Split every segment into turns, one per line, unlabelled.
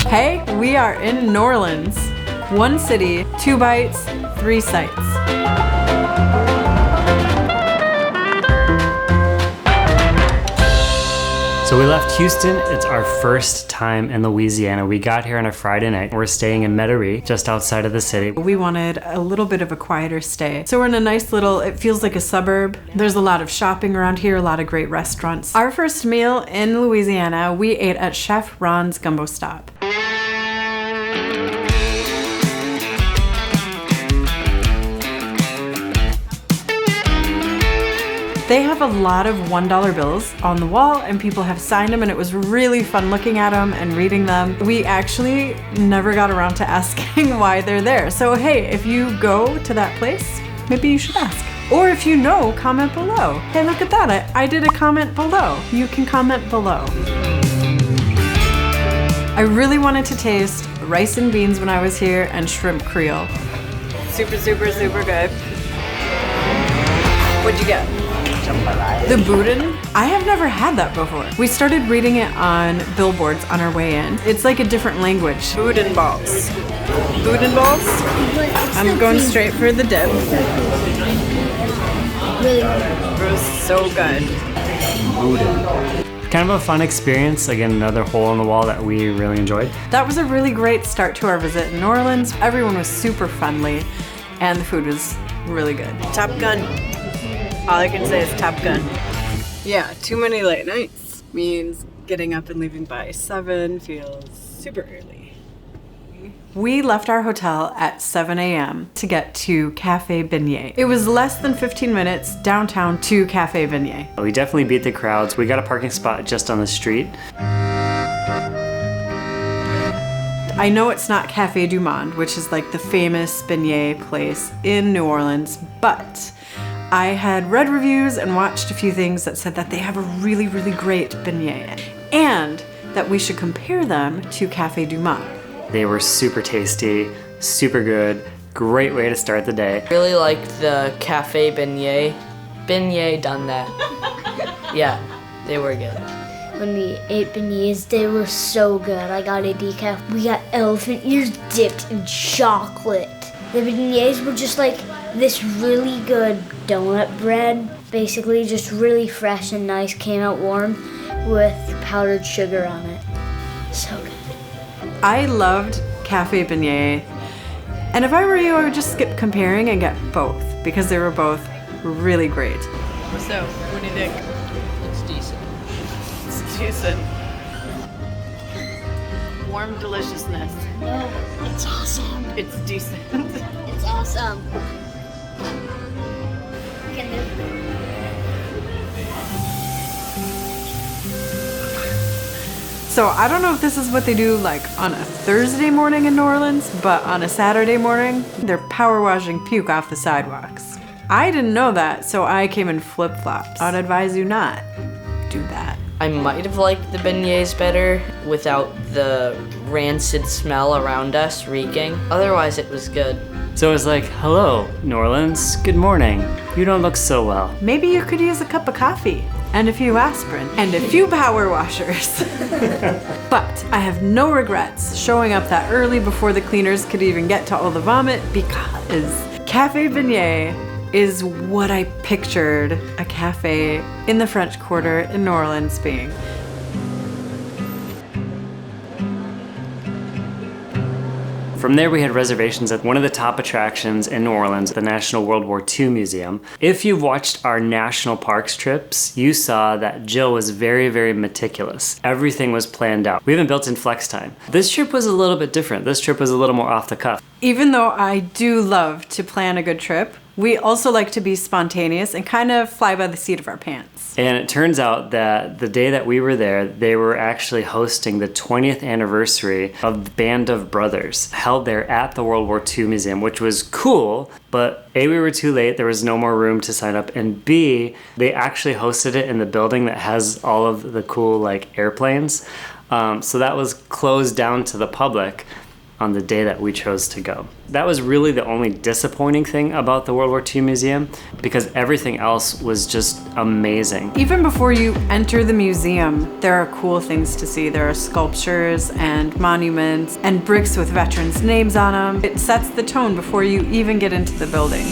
Hey, we are in New Orleans. One city, 2 bites, 3 sights.
So we left Houston. It's our first time in Louisiana. We got here on a Friday night. We're staying in Metairie, just outside of the city.
We wanted a little bit of a quieter stay. So we're in a nice little, it feels like a suburb. There's a lot of shopping around here, a lot of great restaurants. Our first meal in Louisiana, we ate at Chef Ron's Gumbo Stop. They have a lot of $1 bills on the wall and people have signed them, and it was really fun looking at them and reading them. We actually never got around to asking why they're there. So hey, if you go to that place, maybe you should ask. Or if you know, comment below. Hey, look at that, I did a comment below. You can comment below. I really wanted to taste rice and beans when I was here and shrimp creole. Super, super, super good. What'd you get? The boudin? I have never had that before. We started reading it on billboards on our way in. It's like a different language. Boudin balls. Boudin balls? I'm going straight for the dip.
Really good.
It was so good.
Boudin. Kind of a fun experience. Again, another hole in the wall that we really enjoyed.
That was a really great start to our visit in New Orleans. Everyone was super friendly and the food was really good. Top Gun. All I can say is Top Gun. Yeah, too many late nights means getting up and leaving by 7 feels super early. We left our hotel at 7 a.m. to get to Cafe Beignet. It was less than 15 minutes downtown to Cafe Beignet.
We definitely beat the crowds. We got a parking spot just on the street.
I know it's not Cafe du Monde, which is like the famous beignet place in New Orleans, but I had read reviews and watched a few things that said that they have a really, really great beignet and that we should compare them to Cafe du Monde.
They were super tasty, super good, great way to start the day.
Really liked the Cafe Beignet. Beignet done that. Yeah, they were good.
When we ate beignets, they were so good. I got a decaf. We got elephant ears dipped in chocolate. The beignets were just like this really good donut bread, basically just really fresh and nice, came out warm with powdered sugar on it. So good.
I loved Cafe Beignet, and if I were you, I would just skip comparing and get both because they were both really great. So, what do you think?
It's decent.
It's decent. Warm deliciousness.
Oh, it's awesome.
It's decent.
It's awesome. Can do.
So I don't know if this is what they do like on a Thursday morning in New Orleans, but on a Saturday morning, they're power washing puke off the sidewalks. I didn't know that, so I came in flip-flops. I'd advise you not do that.
I might have liked the beignets better without the rancid smell around us reeking. Otherwise, it was good.
So it was like, hello, New Orleans, good morning. You don't look so well.
Maybe you could use a cup of coffee and a few aspirin and a few power washers. But I have no regrets showing up that early before the cleaners could even get to all the vomit because Cafe Beignet is what I pictured a cafe in the French Quarter in New Orleans being.
From there, we had reservations at one of the top attractions in New Orleans, the National World War II Museum. If you've watched our national parks trips, you saw that Jill was very, very meticulous. Everything was planned out. We even built in flex time. This trip was a little bit different. This trip was a little more off the cuff.
Even though I do love to plan a good trip, we also like to be spontaneous and kind of fly by the seat of our pants.
And it turns out that the day that we were there, they were actually hosting the 20th anniversary of the Band of Brothers, held there at the World War II Museum, which was cool, but A, we were too late, there was no more room to sign up, and B, they actually hosted it in the building that has all of the cool like airplanes. So that was closed down to the public. on the day that we chose to go. That was really the only disappointing thing about the World War II Museum, because everything else was just amazing.
Even before you enter the museum, there are cool things to see. There are sculptures and monuments and bricks with veterans' names on them. It sets the tone before you even get into the building.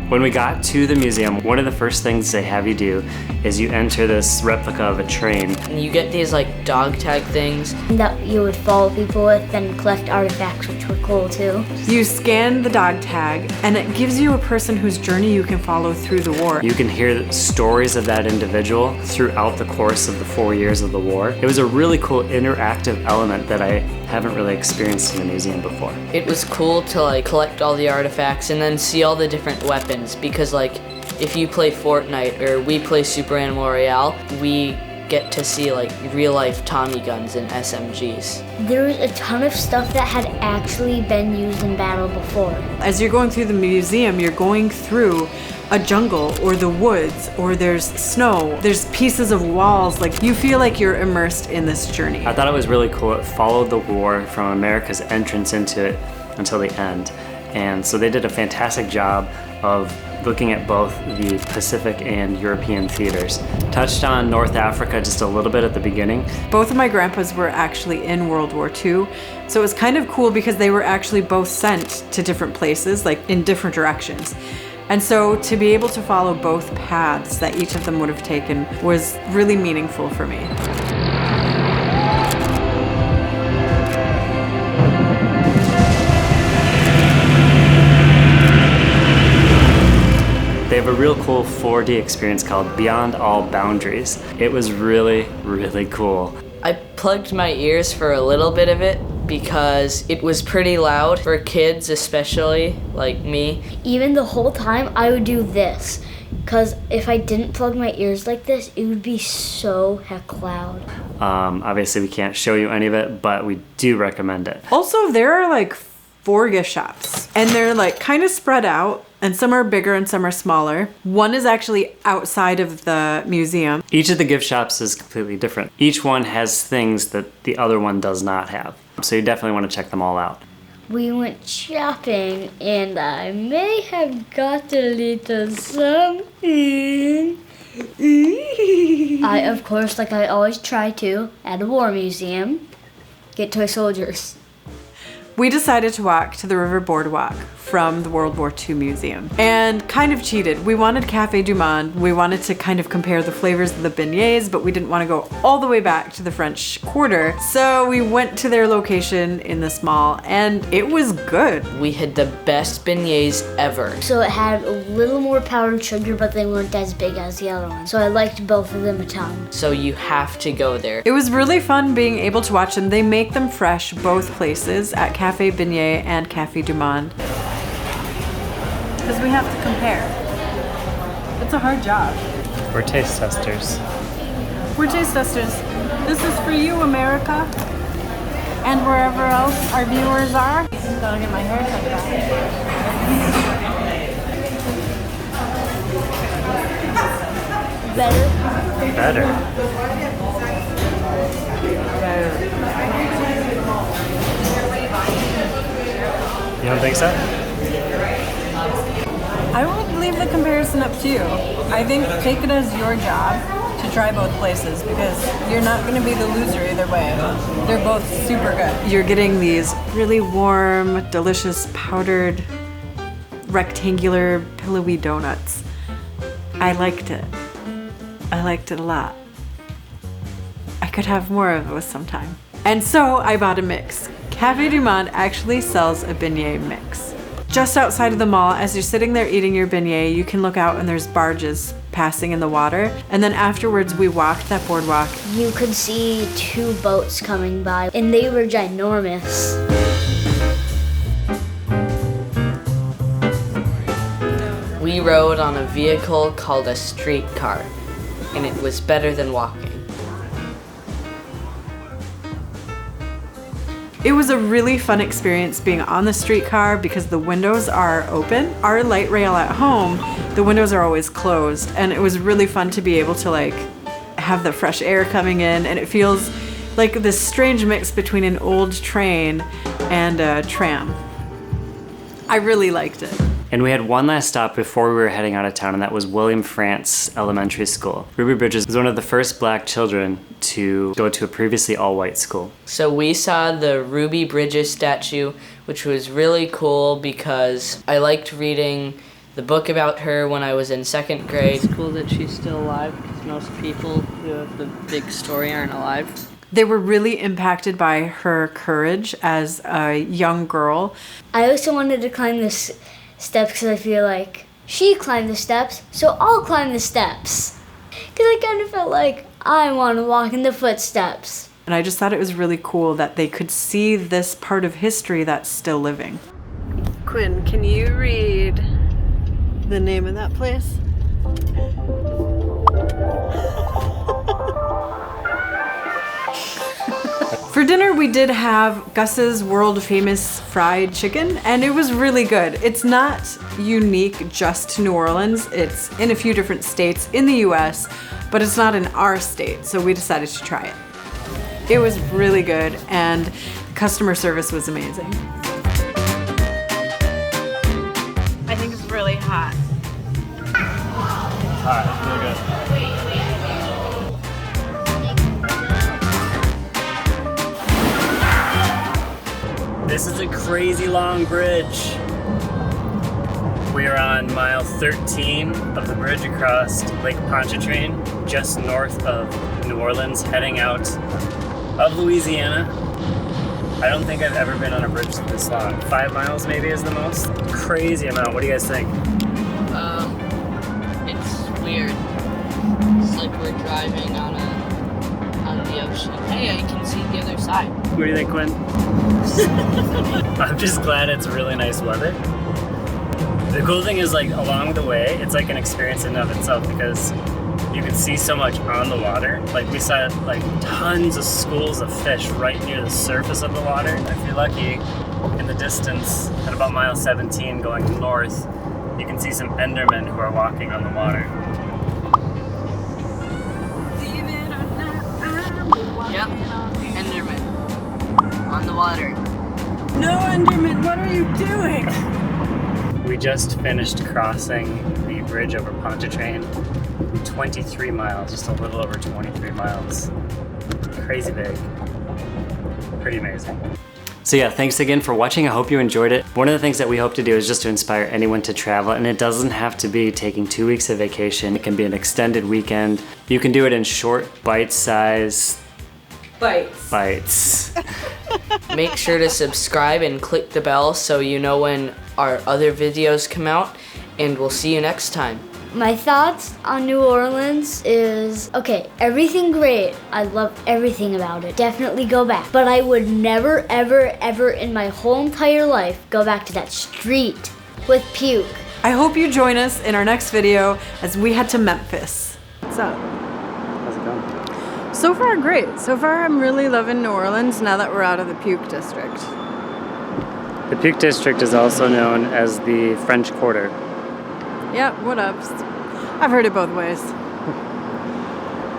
When we got to the museum, one of the first things they have you do is you enter this replica of a train.
And you get these like dog tag things
that you would follow people with and collect artifacts, which were cool too.
You scan the dog tag and it gives you a person whose journey you can follow through the war.
You can hear stories of that individual throughout the course of the 4 years of the war. It was a really cool interactive element that I haven't really experienced in the museum before.
It was cool to like collect all the artifacts and then see all the different weapons, because like if you play Fortnite or we play Super Animal Royale, we get to see like real life Tommy guns and SMGs.
There was a ton of stuff that had actually been used in battle before.
As you're going through the museum, you're going through a jungle or the woods, or there's snow, there's pieces of walls, like you feel like you're immersed in this journey.
I thought it was really cool. It followed the war from America's entrance into it until the end. And so they did a fantastic job of looking at both the Pacific and European theaters. Touched on North Africa just a little bit at the beginning.
Both of my grandpas were actually in World War II, so it was kind of cool because they were actually both sent to different places, like in different directions. And so to be able to follow both paths that each of them would have taken was really meaningful for me.
They have a real cool 4D experience called Beyond All Boundaries. It was really, really cool.
I plugged my ears for a little bit of it because it was pretty loud for kids, especially like me.
Even the whole time I would do this, because if I didn't plug my ears like this, it would be so heck loud.
Obviously we can't show you any of it, but we do recommend it.
Also, there are like 4 gift shops, and they're like kind of spread out, and some are bigger and some are smaller. One is actually outside of the museum.
Each of the gift shops is completely different. Each one has things that the other one does not have. So you definitely want to check them all out.
We went shopping and I may have got a little something. I, of course, like I always try to, at a war museum, get toy soldiers.
We decided to walk to the river boardwalk from the World War II Museum and kind of cheated. We wanted Café du Monde. We wanted to kind of compare the flavors of the beignets, but we didn't want to go all the way back to the French Quarter. So we went to their location in this mall and it was good.
We had the best beignets ever.
So it had a little more powdered sugar, but they weren't as big as the other ones. So I liked both of them a ton.
So you have to go there.
It was really fun being able to watch them. They make them fresh both places, at Café Beignet and Café du Monde. Because we have to compare. It's a hard job.
We're taste testers.
We're taste testers. This is for you, America, and wherever else our viewers are. Gotta get my hair cut back.
Better?
You don't think so?
I would leave the comparison up to you. I think take it as your job to try both places because you're not going to be the loser either way. They're both super good. You're getting these really warm, delicious, powdered, rectangular, pillowy donuts. I liked it. I liked it a lot. I could have more of those sometime. And so I bought a mix. Café du Monde actually sells a beignet mix. Just outside of the mall, as you're sitting there eating your beignet, you can look out and there's barges passing in the water. And then afterwards, we walked that boardwalk.
You could see 2 boats coming by, and they were ginormous.
We rode on a vehicle called a streetcar, and it was better than walking.
It was a really fun experience being on the streetcar because the windows are open. Our light rail at home, the windows are always closed, and it was really fun to be able to like have the fresh air coming in, and it feels like this strange mix between an old train and a tram. I really liked it.
And we had one last stop before we were heading out of town, and that was William Frantz Elementary School. Ruby Bridges was one of the first black children to go to a previously all-white school.
So we saw the Ruby Bridges statue, which was really cool because I liked reading the book about her when I was in 2nd grade. It's cool that she's still alive because most people who have the big story aren't alive.
They were really impacted by her courage as a young girl.
I also wanted to climb this steps because I feel like she climbed the steps, so I'll climb the steps. Because I kind of felt like I want to walk in the footsteps.
And I just thought it was really cool that they could see this part of history that's still living. Quinn, can you read the name of that place? For dinner, we did have Gus's world famous fried chicken, and it was really good. It's not unique just to New Orleans. It's in a few different states in the US, but it's not in our state, so we decided to try it. It was really good, and the customer service was amazing. I think it's really hot.
Hot, really good. This is a crazy long bridge. We are on mile 13 of the bridge across Lake Pontchartrain, just north of New Orleans, heading out of Louisiana. I don't think I've ever been on a bridge this long. 5 miles maybe is the most. Crazy amount. What do you guys think?
It's weird. It's like we're driving on the ocean. Hey, I can see the other side.
What do you think, Quinn? I'm just glad it's really nice weather. The cool thing is, like, along the way, it's like an experience in and of itself because you can see so much on the water. Like, we saw like tons of schools of fish right near the surface of the water. If you're lucky, in the distance at about mile 17 going north, you can see some Endermen who are walking on the water.
Yep, Enderman on the water.
No, Enderman, what are you doing?
We just finished crossing the bridge over Pontchartrain. 23 miles, just a little over 23 miles. Crazy big. Pretty amazing. So yeah, thanks again for watching. I hope you enjoyed it. One of the things that we hope to do is just to inspire anyone to travel, and it doesn't have to be taking 2 weeks of vacation. It can be an extended weekend. You can do it in short, bite-sized bites.
Make sure to subscribe and click the bell so you know when our other videos come out, and we'll see you next time.
My thoughts on New Orleans is, okay, everything great. I love everything about it. Definitely go back. But I would never, ever, ever in my whole entire life go back to that street with puke.
I hope you join us in our next video as we head to Memphis. What's up?
How's it going?
So far, great. So far, I'm really loving New Orleans now that we're out of the Puke District.
The Puke District is also known as the French Quarter.
Yep, what ups? I've heard it both ways.